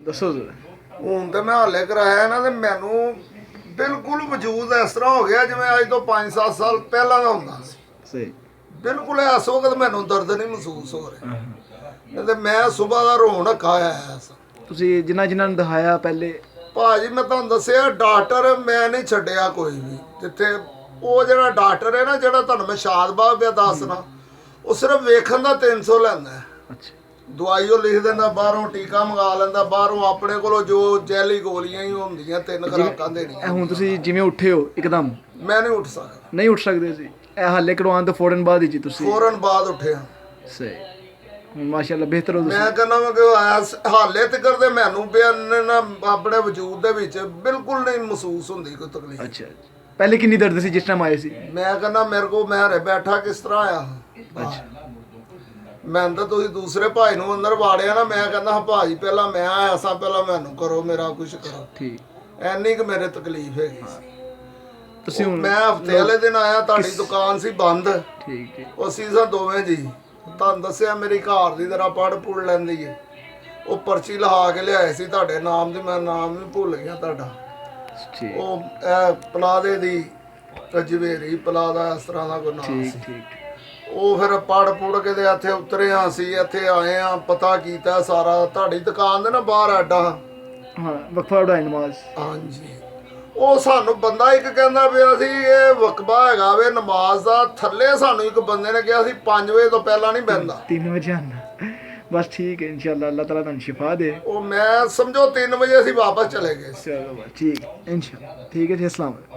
ਦੱਸੋ ਹੁਣ ਤੇ ਮੈਂ ਹਾਲੇ ਕਰਾਇਆ ਨਾ ਤੇ ਮੈਨੂੰ ਬਿਲਕੁਲ ਵਜੂਦ ਇਸ ਤਰ੍ਹਾਂ ਹੋ ਗਿਆ ਜਿਵੇਂ ਅੱਜ ਤੋਂ 5-7 ਸਾਲ ਪਹਿਲਾਂ ਦਾ ਹੁੰਦਾ ਸੀ। ਸਹੀ। ਬਿਲਕੁਲ ਇਸ ਵਕਤ ਮੈਨੂੰ ਦਰਦ ਨਹੀਂ ਮਹਿਸੂਸ ਹੋ ਰਿਹਾ ਤੇ ਮੈਂ ਸਵੇਰ ਦਾ ਰੋਣ ਖਾਇਆ ਸੀ। ਤੁਸੀਂ ਜਿਨ੍ਹਾਂ ਨੂੰ ਦਿਖਾਇਆ ਪਹਿਲੇ? ਭਾਜੀ ਮੈਂ ਤੁਹਾਨੂੰ ਦੱਸਿਆ ਡਾਕਟਰ ਮੈਂ ਨਹੀਂ ਛੱਡਿਆ ਕੋਈ ਵੀ। ਜਿੱਥੇ ਉਹ ਜਿਹੜਾ ਡਾਕਟਰ ਹੈ ਨਾ, ਜਿਹੜਾ ਤੁਹਾਨੂੰ ਮੈਂ ਸ਼ਾਦਬਾਬ ਪਿਆ ਦੱਸਣਾ, ਉਹ ਸਿਰਫ ਵੇਖਣ ਦਾ 300 ਲੈਂਦਾ ਹੈ। ਅੱਛਾ। ਦਵਾਈ ਉਹ ਲਿਖ ਦਿੰਦਾ, ਬਾਹਰੋਂ ਟੀਕਾ ਮੰਗਾ ਲੈਂਦਾ, ਬਾਹਰੋਂ ਆਪਣੇ ਕੋਲੋਂ ਜੋ ਜੈਲੀ ਗੋਲੀਆਂ ਹੀ ਹੁੰਦੀਆਂ 3 ਖੁਰਾਕਾਂ ਦੇਣੀਆਂ। ਹੁਣ ਤੁਸੀਂ ਜਿਵੇਂ ਉੱਠੇ ਹੋ ਇੱਕਦਮ? ਮੈਂ ਨਹੀਂ ਉੱਠ ਸਕਦਾ। ਨਹੀਂ ਉੱਠ ਸਕਦੇ ਸੀ? ਇਹ ਹਾਲੇ ਕਰਵਾਉਣ ਤੋਂ ਫੌਰਨ ਬਾਅਦ ਹੀ ਜੀ ਤੁਸੀਂ? ਫੌਰਨ ਬਾਅਦ ਉੱਠਿਆ। ਸਹੀ। ਹੁਣ ਮਾਸ਼ਾਅੱਲਾ ਬਿਹਤਰ ਹੋ ਤੁਸੀਂ? ਮੈਂ ਕਹਿੰਦਾ ਮੈਂ ਕਿ ਹਾਲੇ ਤੱਕ ਤੇ ਮੈਨੂੰ ਨਾ ਆਪਣੇ ਵਜੂਦ ਦੇ ਵਿੱਚ ਬਿਲਕੁਲ ਨਹੀਂ ਮਹਿਸੂਸ ਹੁੰਦੀ ਕੋਈ ਤਕਲੀਫ। ਅੱਛਾ। ਪਹਿਲੇ ਕਿੰਨੀ ਦਰਦ ਸੀ ਜਿਸ ਟਾਈਮ ਆਏ ਸੀ? ਮੈਂ ਕਹਿੰਦਾ ਮੇਰੇ ਕੋਲ ਮੈਂ ਹਰੇ ਬੈਠਾ ਕਿਸ ਤਰ੍ਹਾਂ ਆਇਆ। ਅੱਛਾ। ਮੈਂ ਤਾਂ ਤੁਸੀਂ ਦੂਸਰੇ ਭਾਈ ਨੂੰ ਅੰਦਰ ਵਾੜਿਆ ਨਾ, ਮੈਂ ਕਹਿੰਦਾ ਹਾਂ ਭਾਜੀ ਪਹਿਲਾਂ ਮੈਂ ਆਇਆ ਸਾਂ, ਪਹਿਲਾਂ ਮੈਨੂੰ ਕਰੋ, ਮੇਰਾ ਕੁਝ ਕਰੋ। ਠੀਕ। ਐਨੀ ਕਿ ਮੇਰੇ ਤਕਲੀਫ ਹੈਗੀ ਸੀ। ਤੁਸੀਂ ਹੁਣ ਮੈਂ ਹਫਤੇ ਵਾਲੇ ਦਿਨ ਆਇਆ, ਤੁਹਾਡੀ ਦੁਕਾਨ ਸੀ ਬੰਦ। ਠੀਕ ਹੈ। ਉਹ ਸੀਜ਼ਨ ਦੋਵੇਂ ਜੀ ਤੁਹਾਨੂੰ ਦੱਸਿਆ ਮੇਰੀ ਘਰ ਦੀ ਤਰ੍ਹਾਂ ਪੜ ਪੁੜ ਲੈਂਦੀ ਹੈ। ਉਹ ਪਰਚੀ ਲਹਾ ਕੇ ਲਿਆਏ ਸੀ ਤੁਹਾਡੇ ਨਾਮ ਦੀ, ਮੈਂ ਨਾਮ ਵੀ ਭੁੱਲ ਗਿਆ ਤੁਹਾਡਾ। ਠੀਕ। ਉਹ ਪਲਾਦੇ ਦੀ ਜਵੇਰੀ ਪਲਾਦਾ ਇਸ ਤਰ੍ਹਾਂ ਦਾ ਕੋਈ ਨਾਮ ਸੀ। ਠੀਕ ਠੀਕ। ਉਹ ਫਿਰ ਪੜ ਪੁੜ ਕੇ ਤੇ ਇੱਥੇ ਉਤਰੇ ਹਾਂ ਅਸੀਂ, ਇੱਥੇ ਆਏ ਆ, ਪਤਾ ਕੀਤਾ ਸਾਰਾ ਤੁਹਾਡੀ ਦੁਕਾਨ ਦੇ ਨਾ ਬਾਹਰ ਐਡਾ। ਹਾਂ, ਵਕਫਾ ਉਡਾਈ ਨਮਾਜ਼। ਹਾਂਜੀ। ਉਹ ਸਾਨੂੰ ਬੰਦਾ ਇੱਕ ਕਹਿੰਦਾ ਪਿਆ ਸੀ ਇਹ ਵਕਬਾ ਹੈਗਾ ਵੇ ਨਮਾਜ਼ ਦਾ। ਥੱਲੇ ਸਾਨੂੰ ਇੱਕ ਬੰਦੇ ਨੇ ਕਿਹਾ ਸੀ 5 ਵਜੇ ਤੋਂ ਪਹਿਲਾਂ ਨਹੀਂ ਬਹਿੰਦਾ। 3 ਵਜੇ ਆਉਣਾ। ਬਸ ਠੀਕ ਹੈ, ਇਨਸ਼ਾਅੱਲਾ ਅੱਲਾਹ ਤਾਲਾ ਤੁਹਾਨੂੰ ਸ਼ਿਫਾ ਦੇ। ਉਹ ਮੈਂ ਸਮਝੋ 3 ਵਜੇ ਅਸੀਂ ਵਾਪਸ ਚਲੇ ਗਏ। ਚਲੋ ਬਸ ਠੀਕ ਹੈ, ਇਨਸ਼ਾਅੱਲਾ। ਠੀਕ ਹੈ ਜੀ, अस्सलाम वालेकुम।